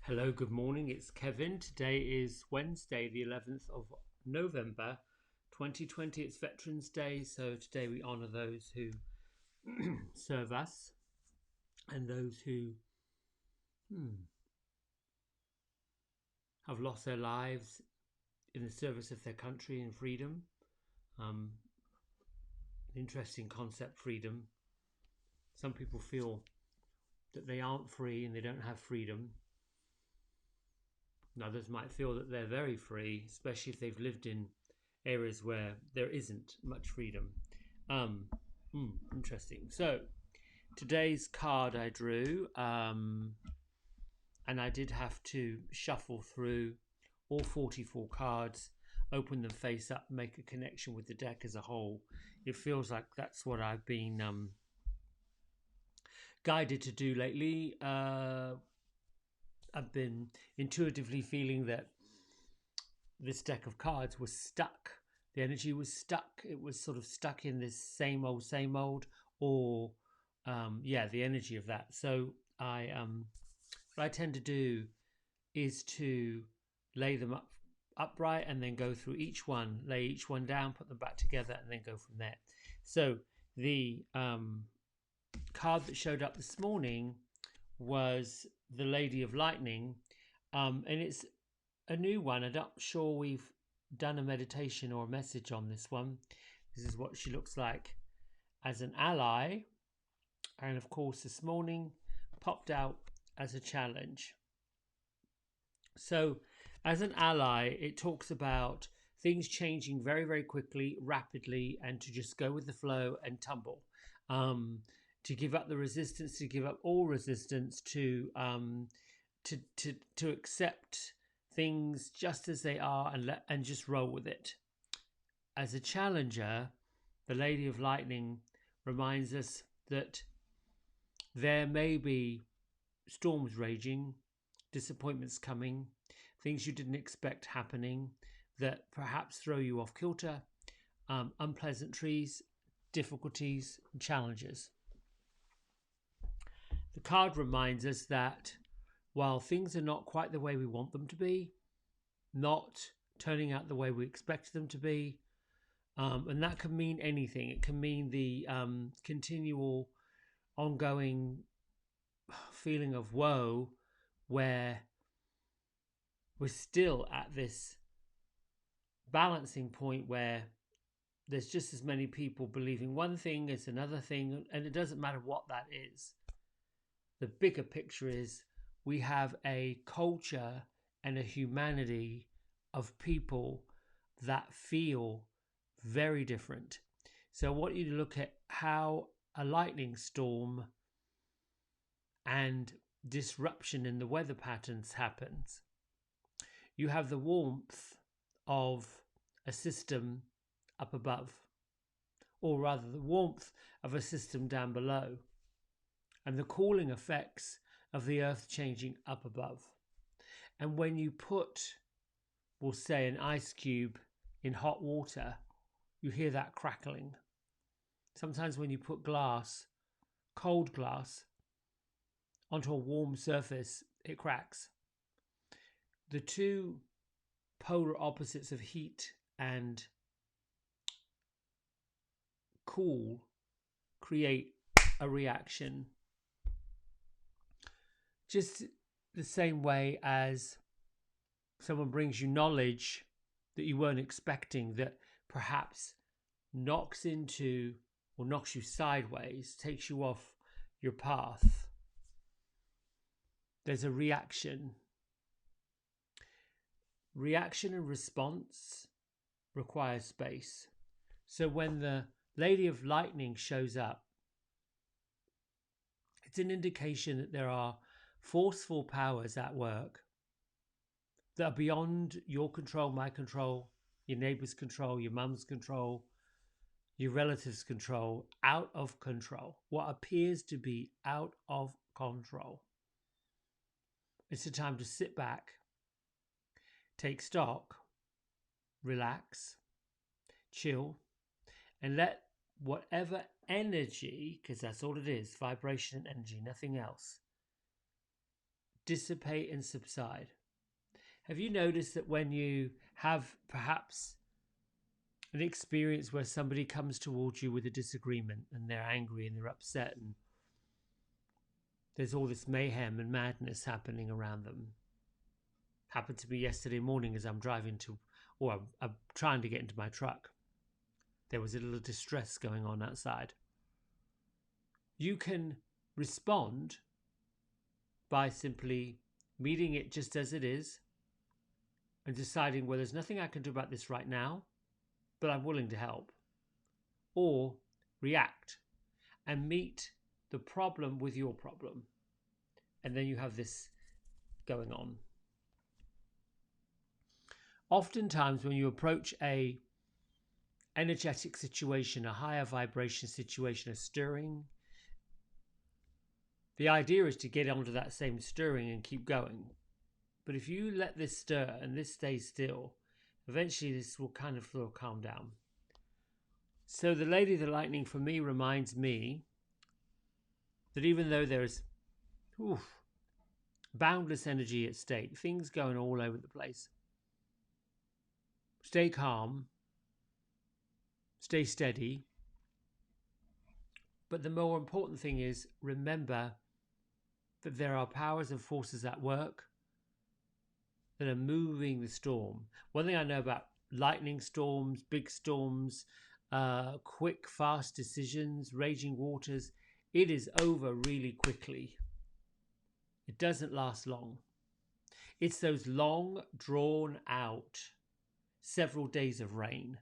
Hello, good morning. It's Kevin. Today is Wednesday, the 11th of November, 2020. It's Veterans Day, so today we honour those who serve us and those who have lost their lives in the service of their country and freedom. Um, Interesting concept, freedom. Some people feel that they aren't free and they don't have freedom. And others might feel that they're very free, especially if they've lived in areas where there isn't much freedom. Interesting. So today's card I drew, and I did have to shuffle through all 44 cards, open them face up, make a connection with the deck as a whole. It feels like that's what I've been guided to do lately. I've been intuitively feeling that this deck of cards was stuck. The energy was stuck. It was sort of stuck in this same old, or the energy of that. So what I tend to do is to lay them upright and then go through each one, lay each one down, put them back together, and then go from there. So the card that showed up this morning was the Lady of Lightning, and it's a new one. I'm not sure we've done a meditation or a message on this one. This is what she looks like as an ally, and of course this morning popped out as a challenge. So as an ally, it talks about things changing very, very quickly, rapidly, and to just go with the flow and tumble. To give up the resistance, to give up all resistance, to accept things just as they are and just roll with it. As a challenger, the Lady of Lightning reminds us that there may be storms raging, disappointments coming, things you didn't expect happening that perhaps throw you off kilter, unpleasantries, difficulties, and challenges. The card reminds us that while things are not quite the way we want them to be, not turning out the way we expect them to be, and that can mean anything. It can mean the continual, ongoing feeling of woe where we're still at this balancing point where there's just as many people believing one thing as another thing, and it doesn't matter what that is. The bigger picture is we have a culture and a humanity of people that feel very different. So I want you to look at how a lightning storm and disruption in the weather patterns happens. You have the warmth of a system up above, or rather the warmth of a system down below, and the cooling effects of the earth changing up above. And when you put, we'll say, an ice cube in hot water, you hear that crackling. Sometimes when you put glass, cold glass, onto a warm surface, it cracks. The two polar opposites of heat and cool create a reaction. Just the same way as someone brings you knowledge that you weren't expecting, that perhaps knocks into or knocks you sideways, takes you off your path. There's a reaction. Reaction and response requires space. So when the Lady of Lightning shows up, it's an indication that there are forceful powers at work that are beyond your control, my control, your neighbor's control, your mum's control, your relative's control, out of control. What appears to be out of control. It's a time to sit back, take stock, relax, chill, and let whatever energy, because that's all it is, vibration and energy, nothing else, dissipate and subside. Have you noticed that when you have perhaps an experience where somebody comes towards you with a disagreement and they're angry and they're upset and there's all this mayhem and madness happening around them? Happened to me yesterday morning as I'm driving to, or I'm trying to get into my truck. There was a little distress going on outside. You can respond by simply meeting it just as it is and deciding, well, there's nothing I can do about this right now, but I'm willing to help. Or react and meet the problem with your problem. And then you have this going on. Oftentimes when you approach a energetic situation, a higher vibration situation, a stirring, the idea is to get onto that same stirring and keep going. But if you let this stir and this stays still, eventually this will kind of calm down. So the Lady of the Lightning for me reminds me that even though there's boundless energy at stake, things going all over the place, stay calm, stay steady. But the more important thing is, remember that there are powers and forces at work that are moving the storm. One thing I know about lightning storms, big storms, quick, fast decisions, raging waters, it is over really quickly. It doesn't last long. It's those long, drawn out, several days of rain,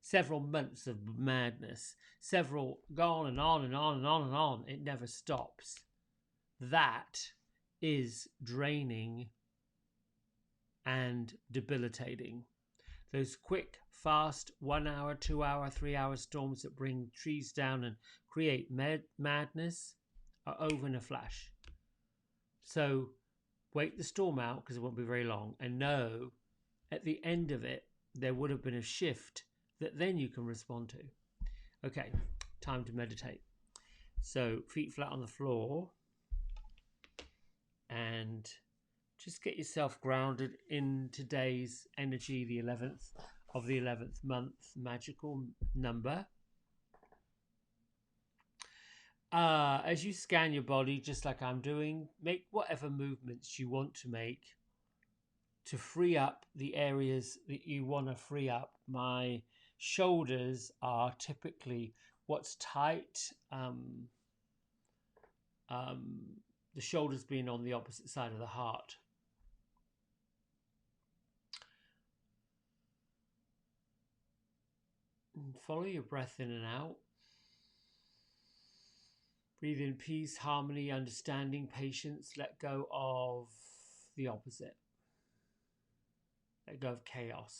several months of madness, several go on and on and on and on and on. It never stops. That is draining and debilitating. Those quick, fast 1 hour, 2 hour, 3 hour storms that bring trees down and create madness are over in a flash. So wait the storm out, because it won't be very long, and know at the end of it there would have been a shift that then you can respond to. Okay, time to meditate. So feet flat on the floor and just get yourself grounded in today's energy, the 11th of the 11th month, magical number. As you scan your body, just like I'm doing, make whatever movements you want to make to free up the areas that you want to free up. My shoulders are typically what's tight, the shoulders being on the opposite side of the heart. And follow your breath in and out. Breathe in peace, harmony, understanding, patience. Let go of the opposite. Let go of chaos.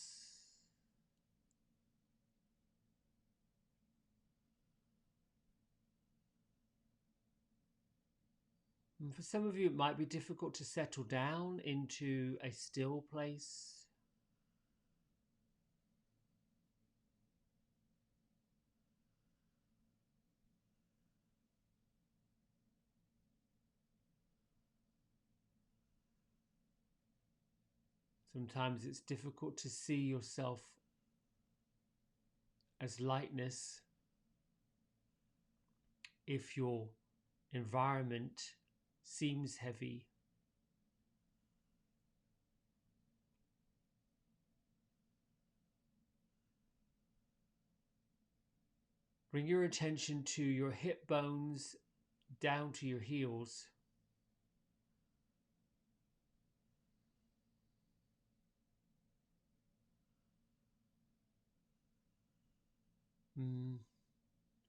And for some of you, it might be difficult to settle down into a still place. Sometimes it's difficult to see yourself as lightness if your environment seems heavy. Bring your attention to your hip bones down to your heels.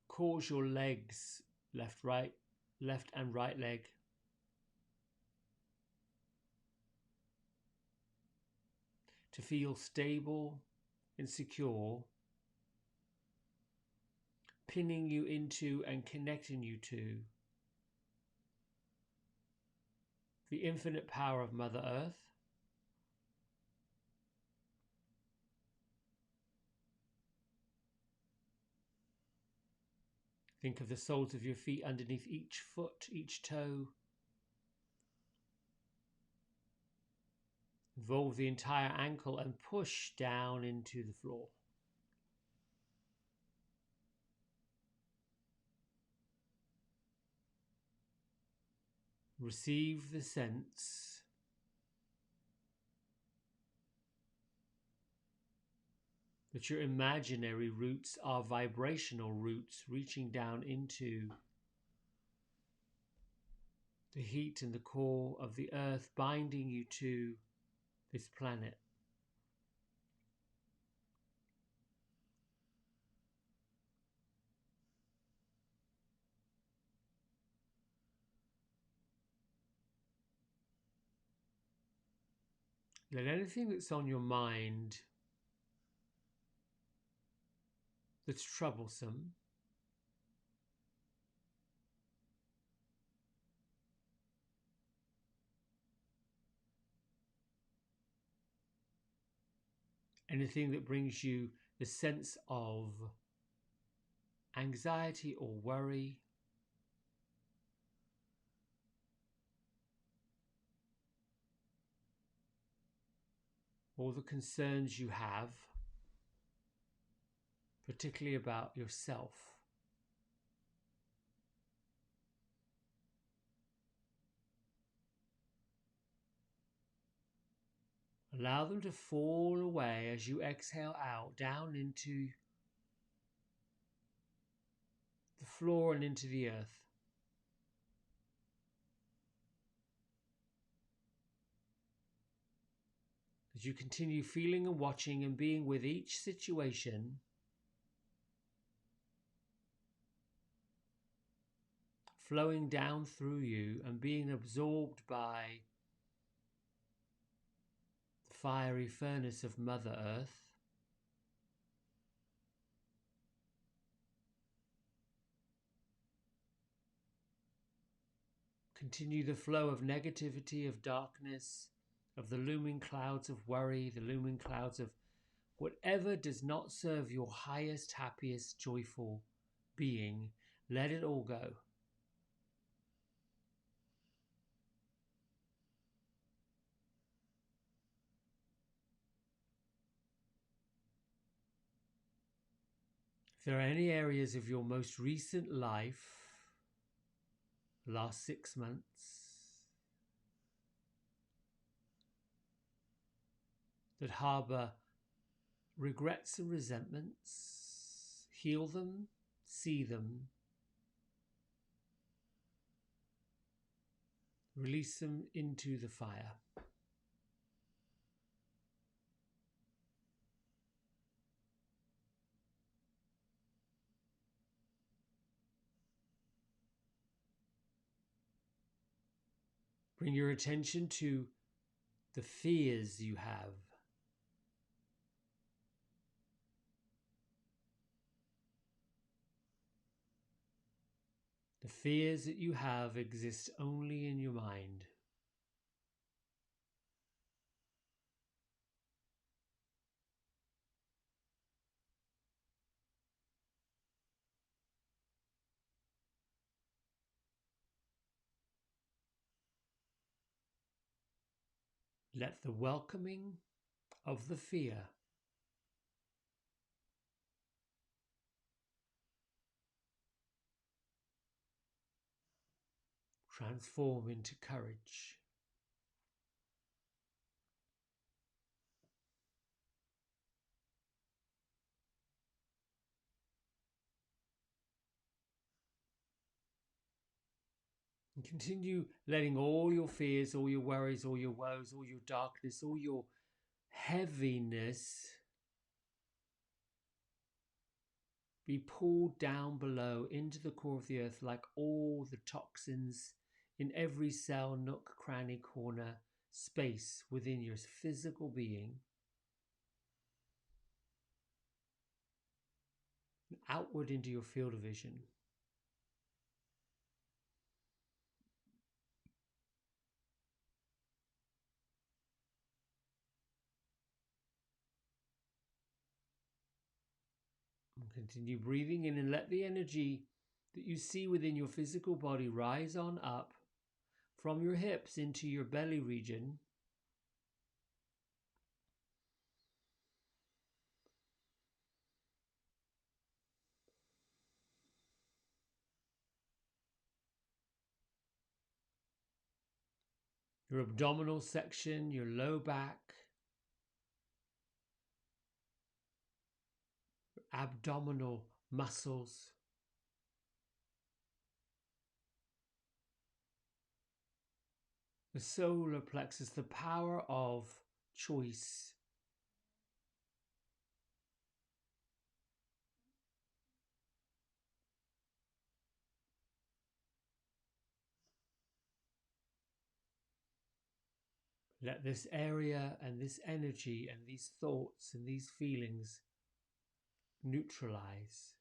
Cause your legs, left and right leg, to feel stable and secure, pinning you into and connecting you to the infinite power of Mother Earth. Think of the soles of your feet underneath each foot, each toe. Involve the entire ankle and push down into the floor. Receive the sense that your imaginary roots are vibrational roots reaching down into the heat and the core of the earth, binding you to this planet. Let anything that's on your mind that's troublesome, anything that brings you the sense of anxiety or worry, all the concerns you have, particularly about yourself. Allow them to fall away as you exhale out, down into the floor and into the earth. As you continue feeling and watching and being with each situation, flowing down through you and being absorbed by the fiery furnace of Mother Earth, continue the flow of negativity, of darkness, of the looming clouds of worry, the looming clouds of whatever does not serve your highest, happiest, joyful being. Let it all go. If there are any areas of your most recent life, last 6 months, that harbour regrets and resentments, heal them, see them, release them into the fire. Bring your attention to the fears you have. The fears that you have exist only in your mind. Let the welcoming of the fear transform into courage. And continue letting all your fears, all your worries, all your woes, all your darkness, all your heaviness be pulled down below into the core of the earth, like all the toxins in every cell, nook, cranny, corner, space within your physical being, and outward into your field of vision. Continue breathing in and let the energy that you see within your physical body rise on up from your hips into your belly region, your abdominal section, your low back, your abdominal muscles. The solar plexus, the power of choice. Let this area and this energy and these thoughts and these feelings neutralize.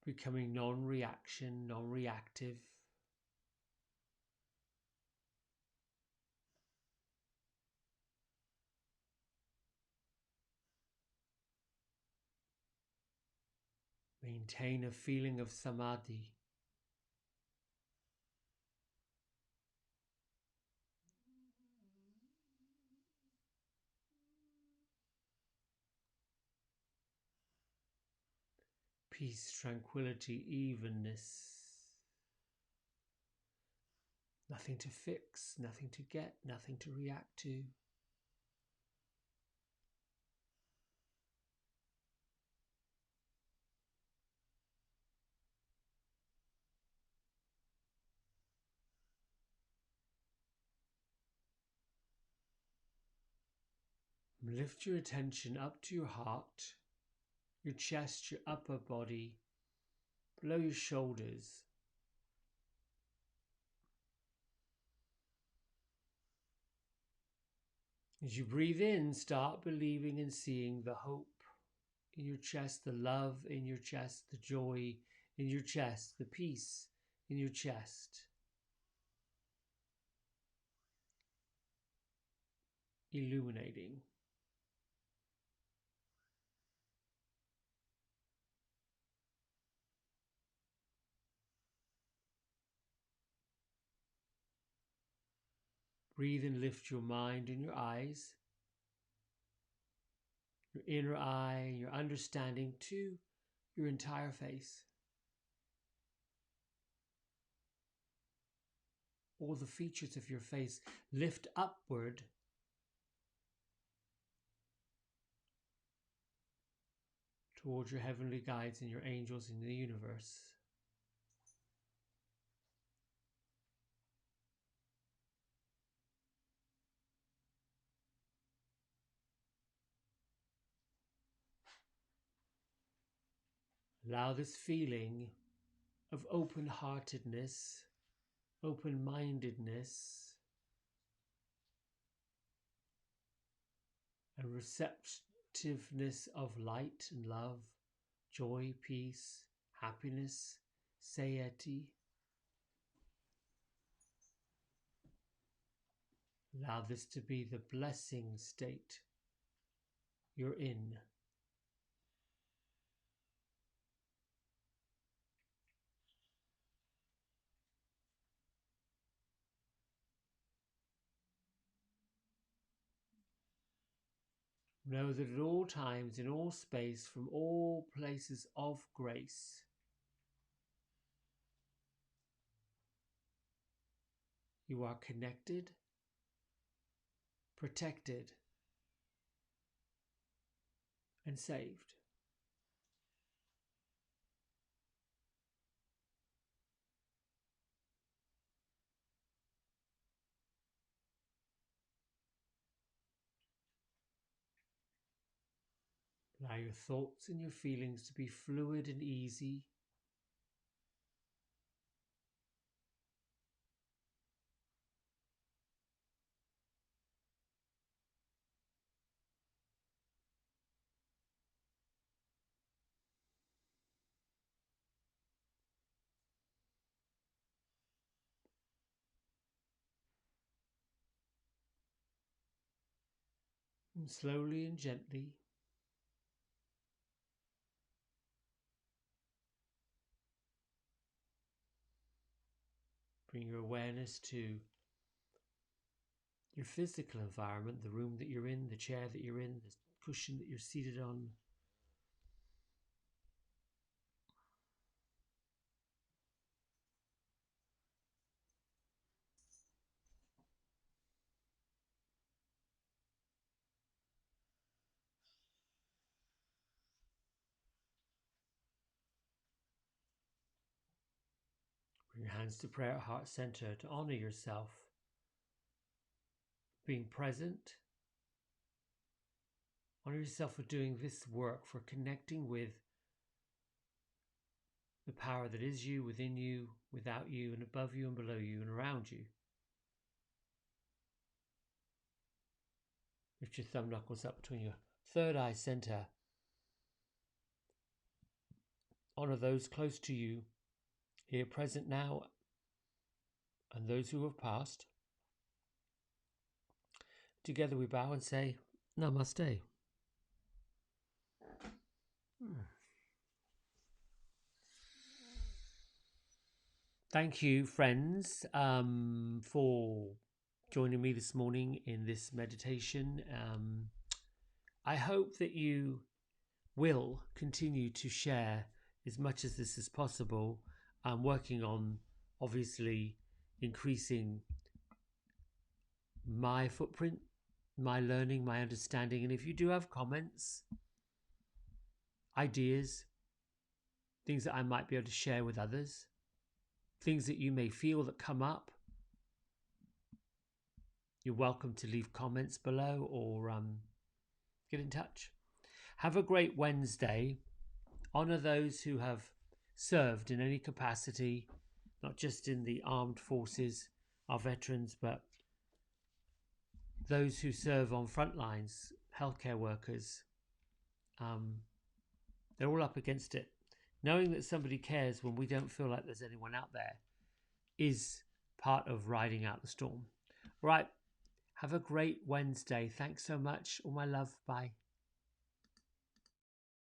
Becoming non-reaction, non-reactive. Maintain a feeling of samadhi. Peace, tranquility, evenness. Nothing to fix, nothing to get, nothing to react to. Lift your attention up to your heart, your chest, your upper body, below your shoulders. As you breathe in, start believing and seeing the hope in your chest, the love in your chest, the joy in your chest, the peace in your chest. Illuminating. Breathe and lift your mind and your eyes, your inner eye, your understanding to your entire face. All the features of your face lift upward towards your heavenly guides and your angels in the universe. Allow this feeling of open-heartedness, open-mindedness, and receptiveness of light and love, joy, peace, happiness, satiety. Allow this to be the blessing state you're in. Know that at all times, in all space, from all places of grace, you are connected, protected, and saved. Allow your thoughts and your feelings to be fluid and easy. And slowly and gently, bring your awareness to your physical environment, the room that you're in, the chair that you're in, the cushion that you're seated on. hands to prayer at heart center to honor yourself, being present. Honor yourself for doing this work, for connecting with the power that is you, within you, without you, and above you and below you and around you. Lift your thumb knuckles up between your third eye center. Honor those close to you, here present now, and those who have passed. Together we bow and say, Namaste. Thank you, friends, for joining me this morning in this meditation. I hope that you will continue to share as much as this is possible. I'm working on, obviously, increasing my footprint, my learning, my understanding. And if you do have comments, ideas, things that I might be able to share with others, things that you may feel that come up, you're welcome to leave comments below or get in touch. Have a great Wednesday. Honor those who have served in any capacity, not just in the armed forces, our veterans, but those who serve on front lines, healthcare workers. They're all up against it. Knowing that somebody cares when we don't feel like there's anyone out there is part of riding out the storm. Right. Have a great Wednesday. Thanks so much. All my love. Bye.